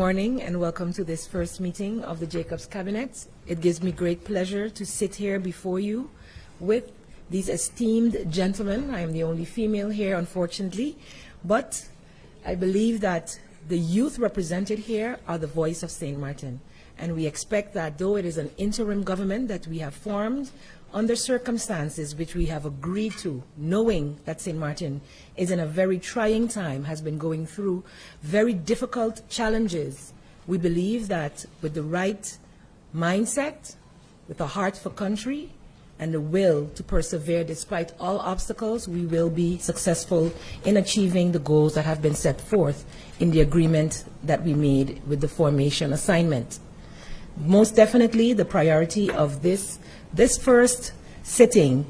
morning and welcome to this first meeting of the Jacobs Cabinet. It gives me great pleasure to sit here before you with these esteemed gentlemen. I am the only female here, unfortunately, but I believe that the youth represented here are the voice of St. Martin. And we expect that though it is an interim government that we have formed under circumstances which we have agreed to, knowing that St. Martin is in a very trying time, has been going through very difficult challenges, we believe that with the right mindset, with a heart for country, and the will to persevere despite all obstacles, we will be successful in achieving the goals that have been set forth in the agreement that we made with the formation assignment. Most definitely, the priority of this first sitting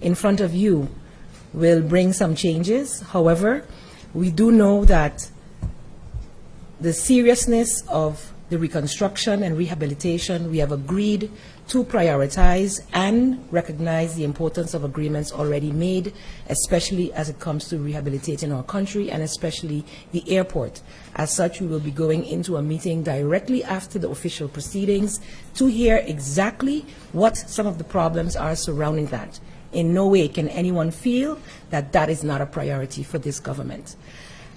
in front of you will bring some changes. However, we do know that the seriousness of the reconstruction and rehabilitation, we have agreed to prioritize and recognize the importance of agreements already made, especially as it comes to rehabilitating our country and especially the airport. As such, we will be going into a meeting directly after the official proceedings to hear exactly what some of the problems are surrounding that. In no way can anyone feel that that is not a priority for this government.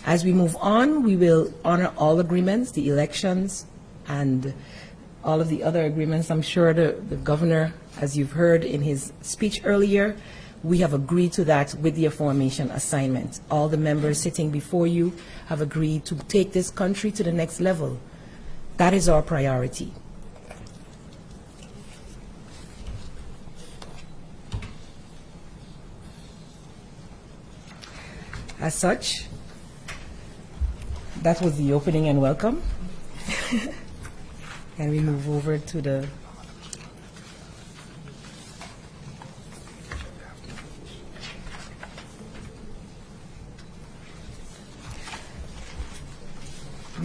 As we move on, we will honor all agreements, the elections, and all of the other agreements. I'm sure the governor, as you've heard in his speech earlier, we have agreed to that with the formation assignment. All the members sitting before you have agreed to take this country to the next level. That is our priority. As such, that was the opening and welcome. And we move over to the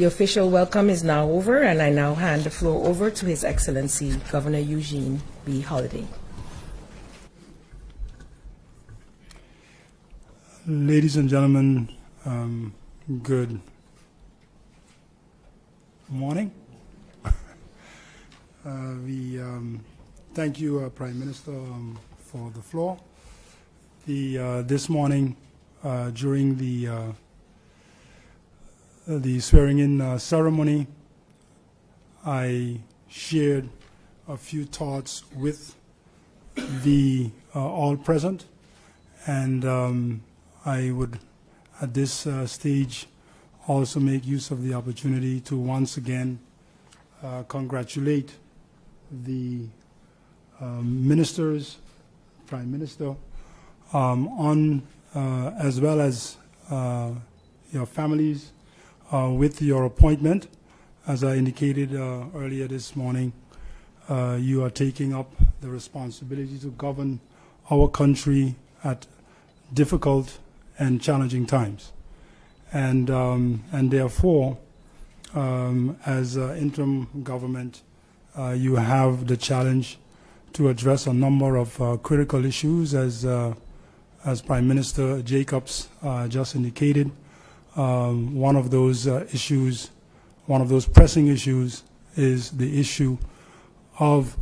official welcome is now over, and I now hand the floor over to His Excellency Governor Eugene B. Holliday. Ladies and gentlemen, good morning. We thank you, Prime Minister, for the floor. This morning, during the swearing-in ceremony, I shared a few thoughts with the all present, and I would, at this stage, also make use of the opportunity to once again congratulate the ministers, Prime Minister, on as well as your families with your appointment. As I indicated earlier this morning, you are taking up the responsibility to govern our country at difficult and challenging times, and therefore, as interim government, you have the challenge to address a number of critical issues, as Prime Minister Jacobs just indicated. One of those issues, one of those pressing issues, is the issue of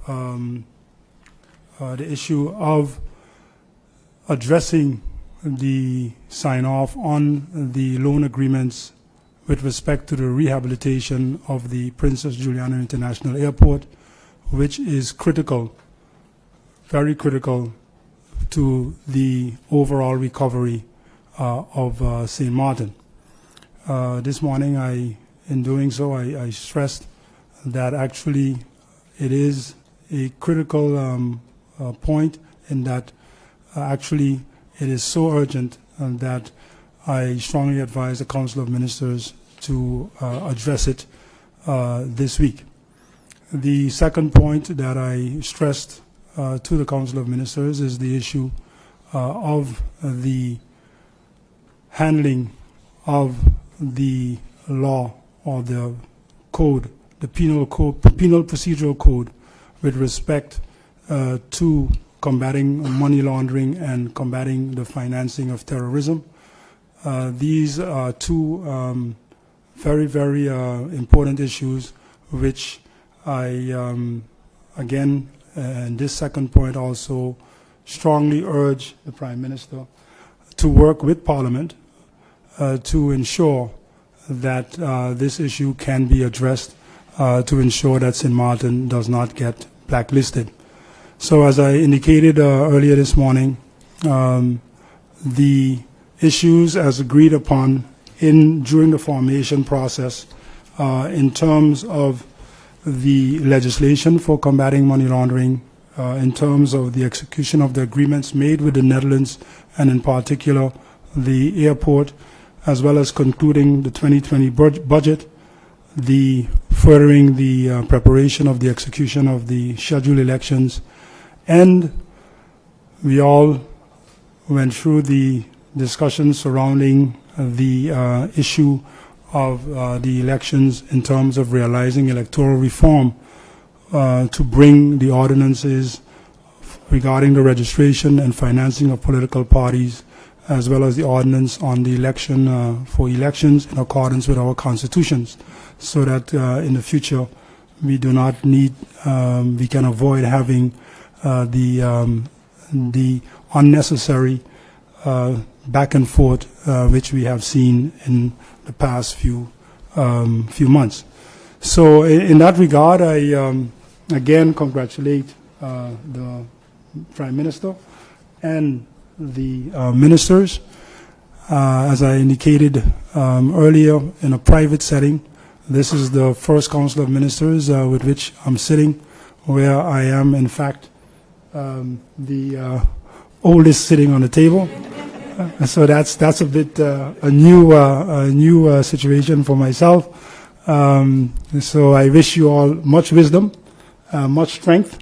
addressing the sign-off on the loan agreements with respect to the rehabilitation of the Princess Juliana International Airport, which is critical, very critical, to the overall recovery of St. Martin. This morning, in doing so, I stressed that actually it is a critical point, in that actually it is so urgent that I strongly advise the Council of Ministers to address it this week. The second point that I stressed to the Council of Ministers is the issue of the handling of the law, or the code, the penal procedural code, with respect to combating money laundering and combating the financing of terrorism. These are two very, very important issues, which I, again, and this second point also strongly urge the Prime Minister to work with Parliament to ensure that this issue can be addressed to ensure that St. Martin does not get blacklisted. So as I indicated earlier this morning, the issues as agreed upon during the formation process in terms of the legislation for combating money laundering, in terms of the execution of the agreements made with the Netherlands, and in particular the airport, as well as concluding the 2020 budget, the furthering the preparation of the execution of the scheduled elections, and we all went through the discussions surrounding the issue of the elections in terms of realizing electoral reform to bring the ordinances regarding the registration and financing of political parties, as well as the ordinance on the election for elections in accordance with our constitutions, so that in the future we do not need, we can avoid having the unnecessary back and forth which we have seen in the past few months. So in that regard, I again congratulate the Prime Minister and the ministers. As I indicated earlier, in a private setting, this is the first Council of Ministers with which I'm sitting, where I am, in fact, the oldest sitting on the table. So that's a bit a new situation for myself. So I wish you all much wisdom, much strength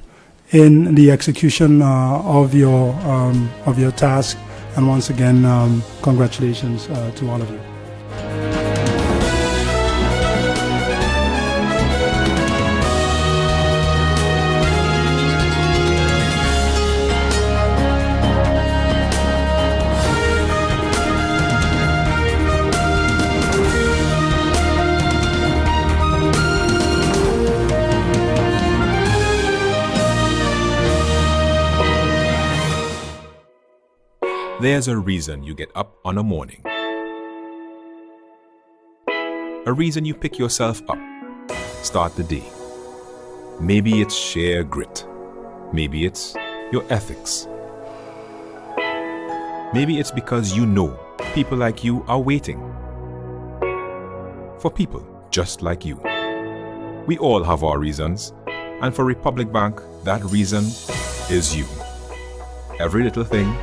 in the execution of your task, and once again, congratulations to all of you. There's a reason you get up on a morning. A reason you pick yourself up, start the day. Maybe it's sheer grit. Maybe it's your ethics. Maybe it's because you know people like you are waiting for people just like you. We all have our reasons, and for Republic Bank, that reason is you. Every little thing,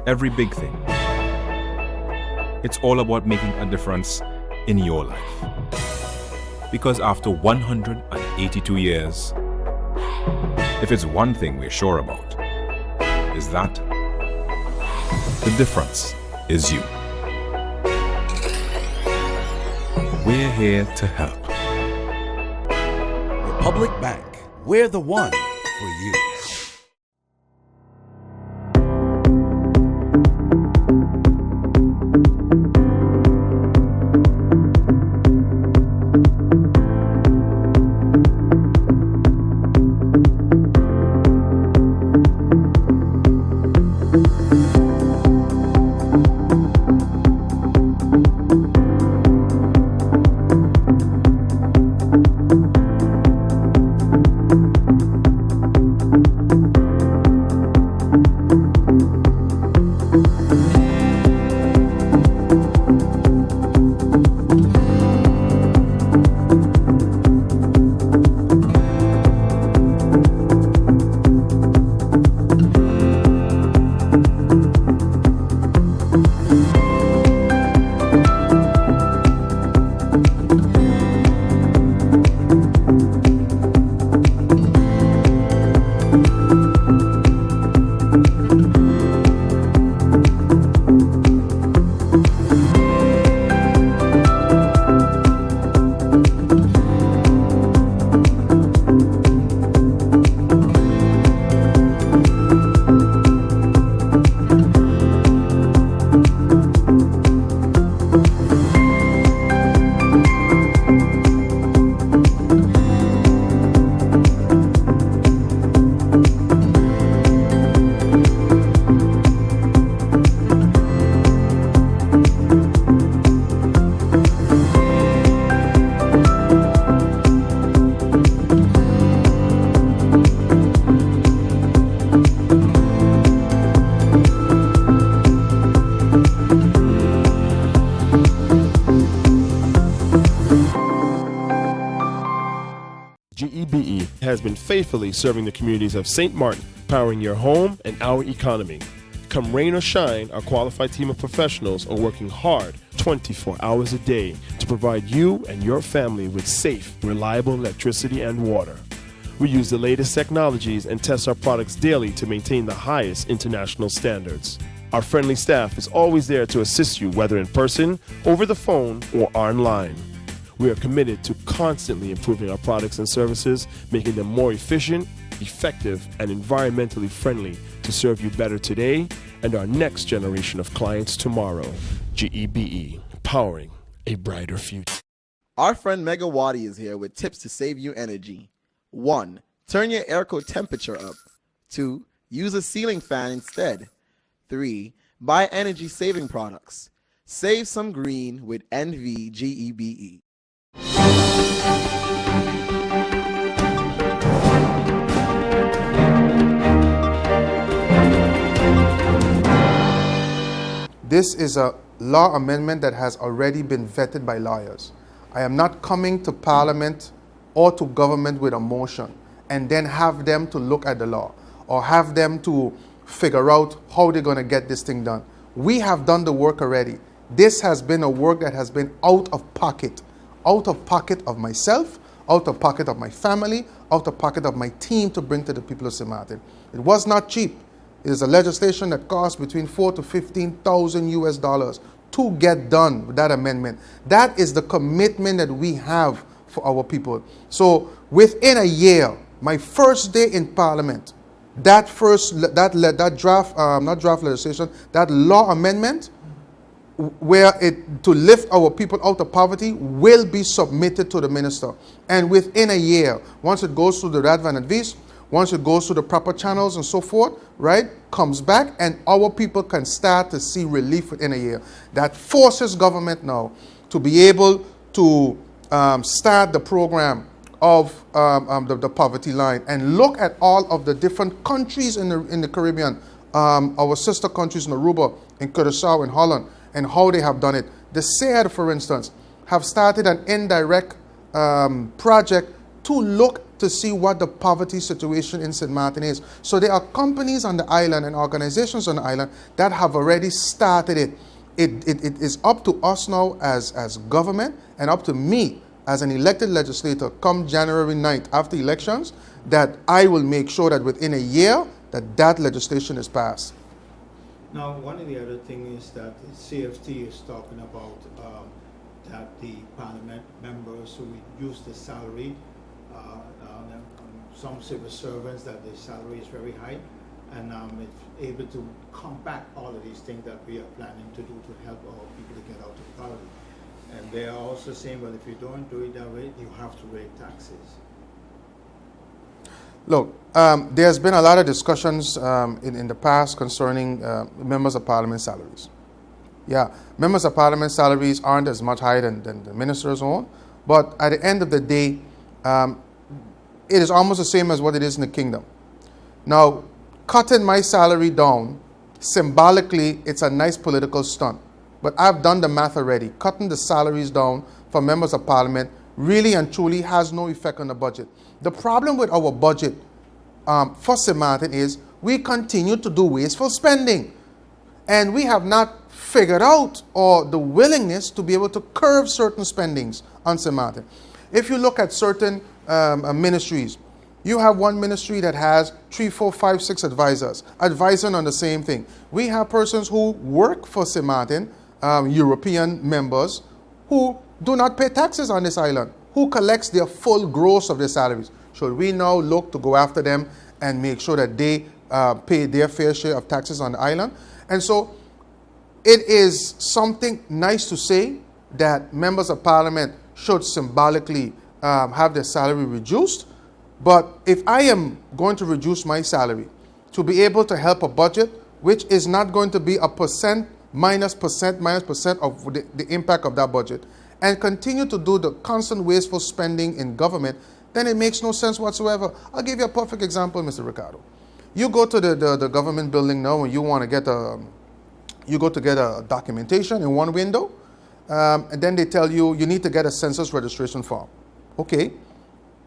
every big thing. It's all about making a difference in your life. Because after 182 years, if it's one thing we're sure about, is that the difference is you. We're here to help. Republic Bank, we're the one for you. GEBE has been faithfully serving the communities of St. Martin, powering your home and our economy. Come rain or shine, our qualified team of professionals are working hard 24 hours a day to provide you and your family with safe, reliable electricity and water. We use the latest technologies and test our products daily to maintain the highest international standards. Our friendly staff is always there to assist you, whether in person, over the phone, or online. We are committed to constantly improving our products and services, making them more efficient, effective, and environmentally friendly to serve you better today and our next generation of clients tomorrow. GEBE, powering a brighter future. Our friend Megawati is here with tips to save you energy. 1. Turn your airco temperature up. 2. Use a ceiling fan instead. 3. Buy energy-saving products. Save some green with NVGEBE. This is a law amendment that has already been vetted by lawyers. I am not coming to Parliament or to government with a motion and then have them to look at the law or have them to figure out how they're going to get this thing done. We have done the work already. This has been a work that has been out of pocket of myself, out of pocket of my family, out of pocket of my team to bring to the people of St. Martin. It was not cheap. It is a legislation that costs between $4,000 to $15,000 to get done with that amendment. That is the commitment that we have for our people. So within a year, my first day in Parliament, that law amendment, where it to lift our people out of poverty, will be submitted to the minister. And within a year, once it goes through the Rad van Advies, once it goes through the proper channels and so forth, right, comes back, and our people can start to see relief within a year. That forces government now to be able to start the program of the poverty line and look at all of the different countries in the Caribbean, our sister countries in Aruba, in Curaçao, in Holland, and how they have done it. The SAD, for instance, have started an indirect project to look to see what the poverty situation in St. Martin is. So there are companies on the island and organizations on the island that have already started it. It is up to us now as government and up to me as an elected legislator come January 9th after elections that I will make sure that within a year that legislation is passed. Now, one of the other things is that the CFT is talking about that the parliament members who reduce the salary, some civil servants, that the salary is very high, and it's able to combat all of these things that we are planning to do to help our people to get out of poverty. And they are also saying, well, if you don't do it that way, you have to raise taxes. Look, there's been a lot of discussions in the past concerning members of parliament salaries. Yeah, members of parliament salaries aren't as much higher than the minister's own, but at the end of the day, it is almost the same as what it is in the kingdom. Now, cutting my salary down, symbolically, it's a nice political stunt. But I've done the math already. Cutting the salaries down for members of parliament really and truly has no effect on the budget. The problem with our budget for St. Martin is we continue to do wasteful spending. And we have not figured out or the willingness to be able to curb certain spendings on St. Martin. If you look at certain ministries, you have one ministry that has 3, 4, 5, 6 advisors advising on the same thing. We have persons who work for St. Martin, European members, who do not pay taxes on this island, who collects their full gross of their salaries. Should we now look to go after them and make sure that they pay their fair share of taxes on the island? And so it is something nice to say that members of parliament should symbolically have their salary reduced. But if I am going to reduce my salary to be able to help a budget, which is not going to be a percent minus percent of the impact of that budget, and continue to do the constant wasteful spending in government, then it makes no sense whatsoever. I'll give you a perfect example, Mr. Ricardo. You go to the government building now and you want to get a documentation in one window, and then they tell you you need to get a census registration form. Okay,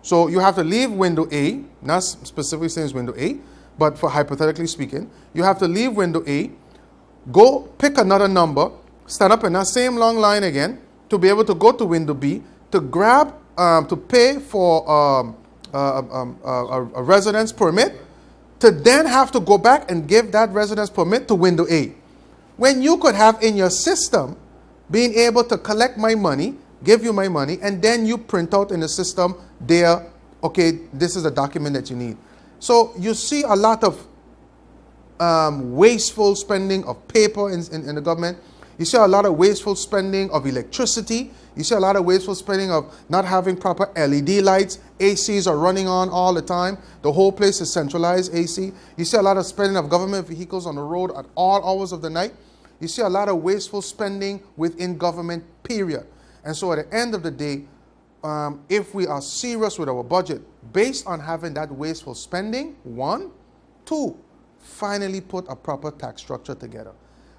So you have to leave window A, not specifically saying it's window A, but for hypothetically speaking, you have to leave window A, go pick another number, stand up in that same long line again to be able to go to window B, to grab, to pay for a residence permit, to then have to go back and give that residence permit to window A. When you could have in your system being able to collect my money, give you my money, and then you print out in the system there, okay, this is the document that you need. So you see a lot of wasteful spending of paper in the government. You see a lot of wasteful spending of electricity. You see a lot of wasteful spending of not having proper LED lights. ACs are running on all the time. The whole place is centralized AC. You see a lot of spending of government vehicles on the road at all hours of the night. You see a lot of wasteful spending within government, period. And so at the end of the day, if we are serious with our budget, based on having that wasteful spending, one, two, finally put a proper tax structure together.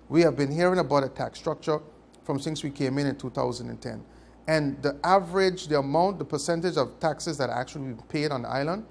We have been hearing about a tax structure from since we came in 2010. And the average, the amount, the percentage of taxes that are actually being paid on the island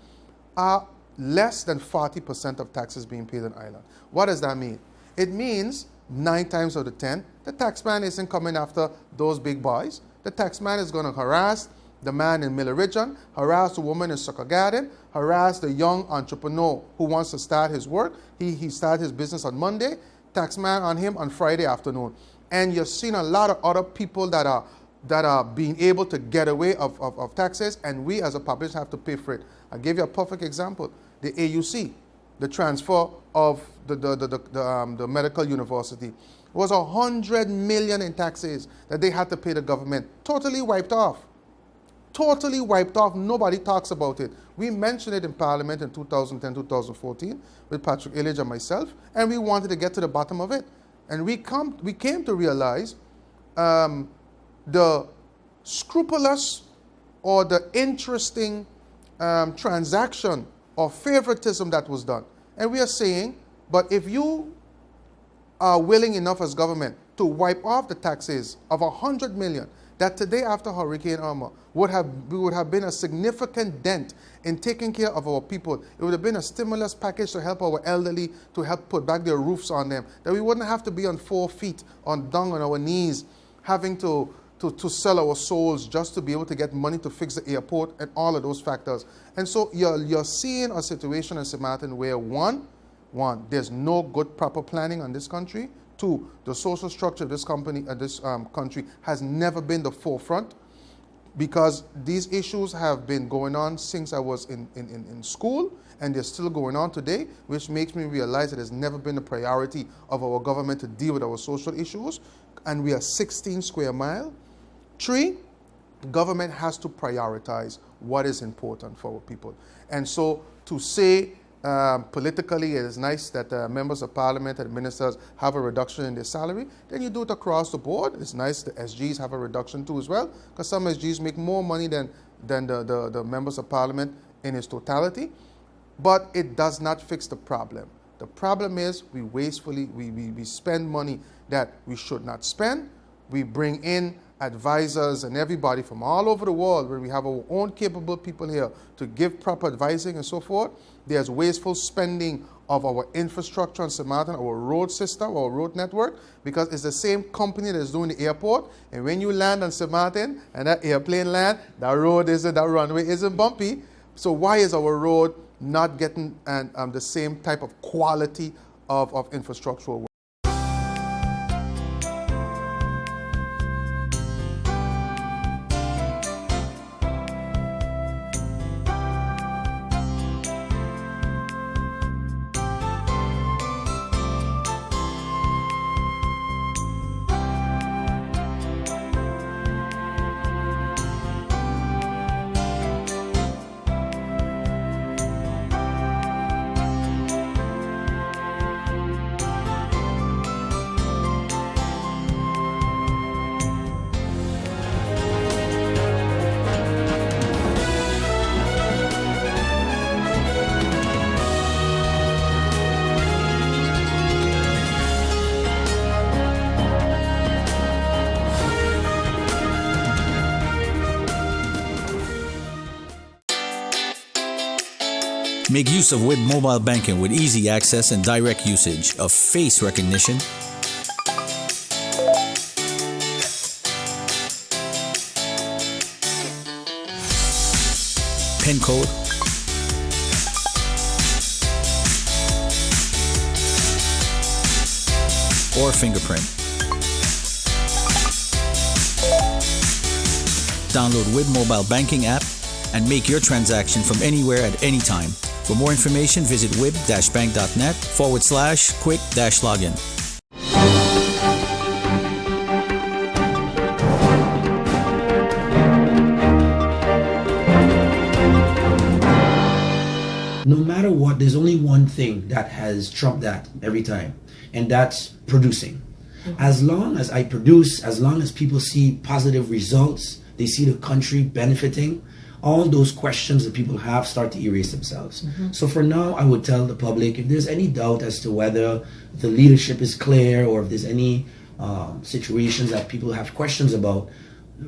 are less than 40% of taxes being paid on the island. What does that mean? It means 9 times out of 10, the taxman isn't coming after those big boys. The taxman is going to harass the man in Miller Region, harass the woman in Sucker Garden, harass the young entrepreneur who wants to start his work. He started his business on Monday, taxman on him on Friday afternoon. And you've seen a lot of other people that are being able to get away of taxes, and we as a population have to pay for it. I'll give you a perfect example. The AUC, the transfer of the medical university, was 100 million in taxes that they had to pay the government. Totally wiped off. Totally wiped off. Nobody talks about it. We mentioned it in Parliament in 2010, 2014 with Patrick Illich and myself, and we wanted to get to the bottom of it. And we came to realize the scrupulous or the interesting transaction or favoritism that was done. And we are saying, but if you are willing enough as government to wipe off the taxes of 100 million, that today after Hurricane Irma would have been a significant dent in taking care of our people. It would have been a stimulus package to help our elderly, to help put back their roofs on them, that we wouldn't have to be on 4 feet, down on our knees, having to sell our souls just to be able to get money to fix the airport and all of those factors. And so you're seeing a situation in St. Martin where one, there's no good proper planning on this country. 2, the social structure of this country has never been the forefront, because these issues have been going on since I was in school, and they're still going on today, which makes me realize that it's never been a priority of our government to deal with our social issues. And we are 16 square mile. 3, government has to prioritize what is important for our people. And so to say politically it is nice that members of parliament and ministers have a reduction in their salary, then you do it across the board. It's nice the SGs have a reduction too as well, because some SGs make more money than the members of parliament in its totality. But it does not fix the problem. The problem is we spend money that we should not spend. We bring in advisors and everybody from all over the world, where we have our own capable people here to give proper advising and so forth. There's wasteful spending of our infrastructure in St. Martin, our road system, our road network, because it's the same company that is doing the airport. And when you land on St. Martin and that airplane land, that runway isn't bumpy. So why is our road not getting the same type of quality of infrastructural work? Make use of WIB mobile banking with easy access and direct usage of face recognition, PIN code, or fingerprint. Download WIB mobile banking app and make your transaction from anywhere at any time. For more information, visit wib-bank.net/quick-login. No matter what, there's only one thing that has trumped that every time, and that's producing. As long as I produce, as long as people see positive results, they see the country benefiting, all those questions that people have start to erase themselves. So for now, I would tell the public, if there's any doubt as to whether the leadership is clear or if there's any situations that people have questions about,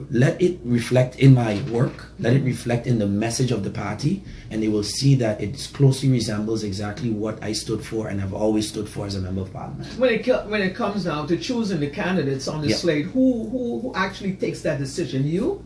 let it reflect in my work, let it reflect in the message of the party, and they will see that it closely resembles exactly what I stood for and have always stood for as a member of parliament. When it comes now to choosing the candidates on the slate, who actually takes that decision? You?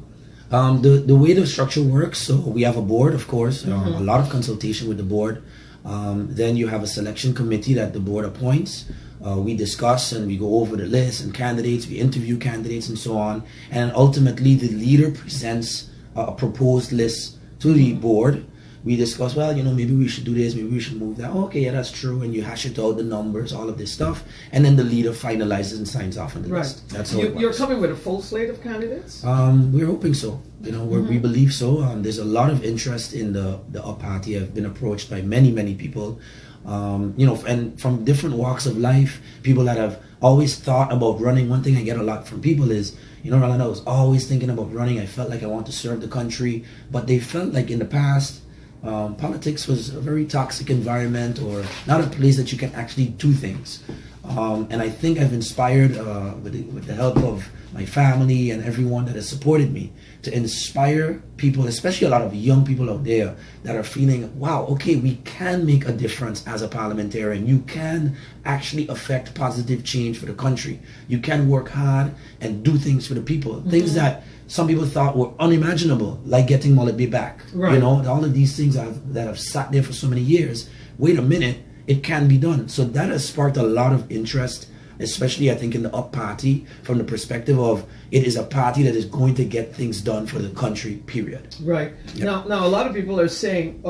The way the structure works, so we have a board, of course, a lot of consultation with the board. Then you have a selection committee that the board appoints. We discuss and we go over the list and candidates, we interview candidates and so on. And ultimately the leader presents a proposed list to the board. We discuss, well, maybe we should do this, maybe we should move that. Okay, yeah, that's true. And you hash it out, the numbers, all of this stuff. And then the leader finalizes and signs off on the list. That's how it works. You're coming with a full slate of candidates? We're hoping so. We believe so. There's a lot of interest in the UP party. I've been approached by many people. And from different walks of life, people that have always thought about running. One thing I get a lot from people is, Rolando, I was always thinking about running. I felt like I want to serve the country, but they felt like in the past, politics was a very toxic environment or not a place that you can actually do things. And I think I've inspired, with the help of my family and everyone that has supported me, to inspire people, especially a lot of young people out there that are feeling, wow, okay, we can make a difference as a parliamentarian. You can actually affect positive change for the country. You can work hard and do things for the people. Things that some people thought were unimaginable, like getting Mullet Bay back. Right. All of these things that have sat there for so many years. Wait a minute, it can be done. So that has sparked a lot of interest, especially I think in the UP party, from the perspective of it is a party that is going to get things done for the country, period. Right. Yep. Now a lot of people are saying,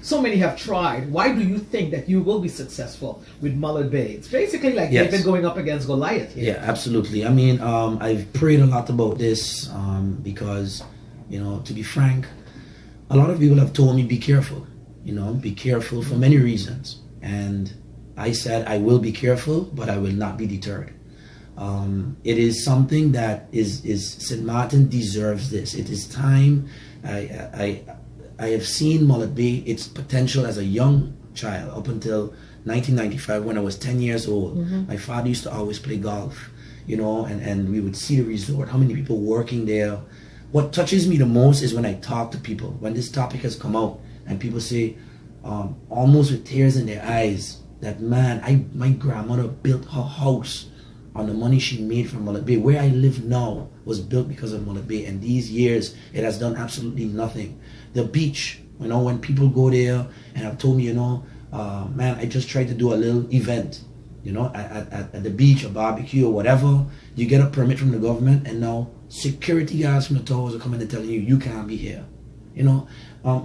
so many have tried. Why do you think that you will be successful with Mullet Bay? It's basically like David going up against Goliath here. Yeah, absolutely. I mean, I've prayed a lot about this because, to be frank, a lot of people have told me, be careful. Be careful for many reasons. And I said, I will be careful, but I will not be deterred. It is something that St. Martin deserves this. It is time. I have seen Mullet Bay, its potential as a young child up until 1995 when I was 10 years old. My father used to always play golf, and we would see the resort, how many people working there. What touches me the most is when I talk to people, when this topic has come out and people say, almost with tears in their eyes, that man, my grandmother built her house on the money she made from Mullet Bay. Where I live now was built because of Mullet Bay, and these years it has done absolutely nothing. The beach, when people go there and have told me, man, I just tried to do a little event, at the beach, a barbecue or whatever. You get a permit from the government, and now security guards from the towers are coming and telling you can't be here.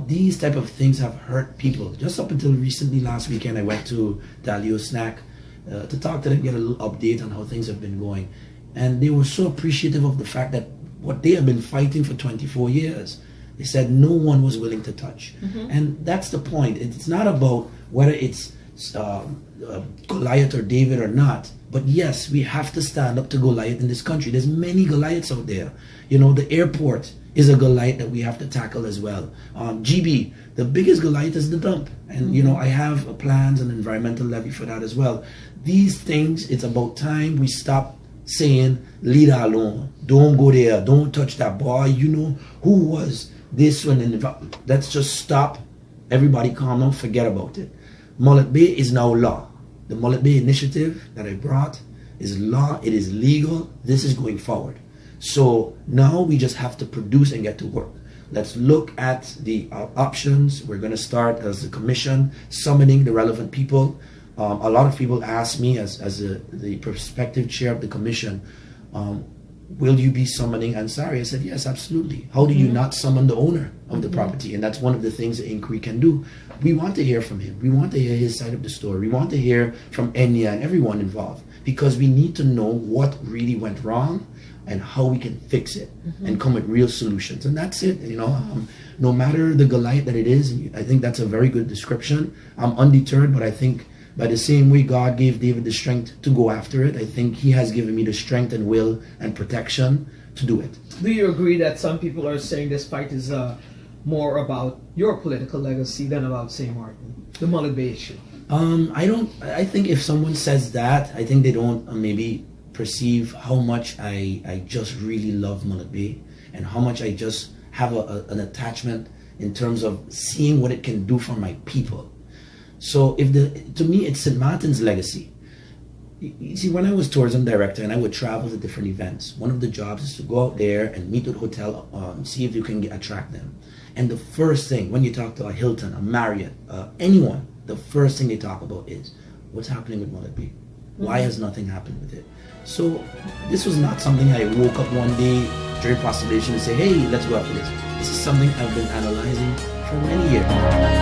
These type of things have hurt people. Just up until recently, last weekend, I went to Dalio Snack to talk to them, get a little update on how things have been going. And they were so appreciative of the fact that what they have been fighting for 24 years, they said no one was willing to touch. And that's the point. It's not about whether it's Goliath or David or not. But yes, we have to stand up to Goliath in this country. There's many Goliaths out there. The airport is a Goliath that we have to tackle as well. GB, the biggest Goliath is the dump. And, I have plans and environmental levy for that as well. These things, it's about time we stop saying, leave that alone. Don't go there. Don't touch that boy. Who was this one? Let's just stop everybody calm down, forget about it. Mullet Bay is now law. The Mullet Bay initiative that I brought is law, it is legal, this is going forward. So now we just have to produce and get to work. Let's look at the options. We're going to start as a commission, summoning the relevant people. A lot of people ask me as the prospective chair of the commission, will you be summoning Ansari? I said, yes, absolutely. How do you not summon the owner of the property? And that's one of the things that Inquiry can do. We want to hear from him. We want to hear his side of the story. We want to hear from Enya and everyone involved, because we need to know what really went wrong and how we can fix it and come with real solutions. And that's it, no matter the Goliath that it is. I think that's a very good description. I'm undeterred, but I think by the same way God gave David the strength to go after it, I think he has given me the strength and will and protection to do it. Do you agree that some people are saying this fight is more about your political legacy than about St. Martin, the Mullet Bay issue? I think if someone says that, I think they don't maybe perceive how much I just really love Mullet Bay and how much I just have an attachment in terms of seeing what it can do for my people. So to me, it's St. Martin's legacy. You see, when I was tourism director and I would travel to different events, one of the jobs is to go out there and meet with hotel, see if you can attract them. And the first thing, when you talk to a Hilton, a Marriott, anyone, the first thing they talk about is, what's happening with Mullet Bay? Why has nothing happened with it? So this was not something I woke up one day during postulation and say, hey, let's go after this. This is something I've been analyzing for many years.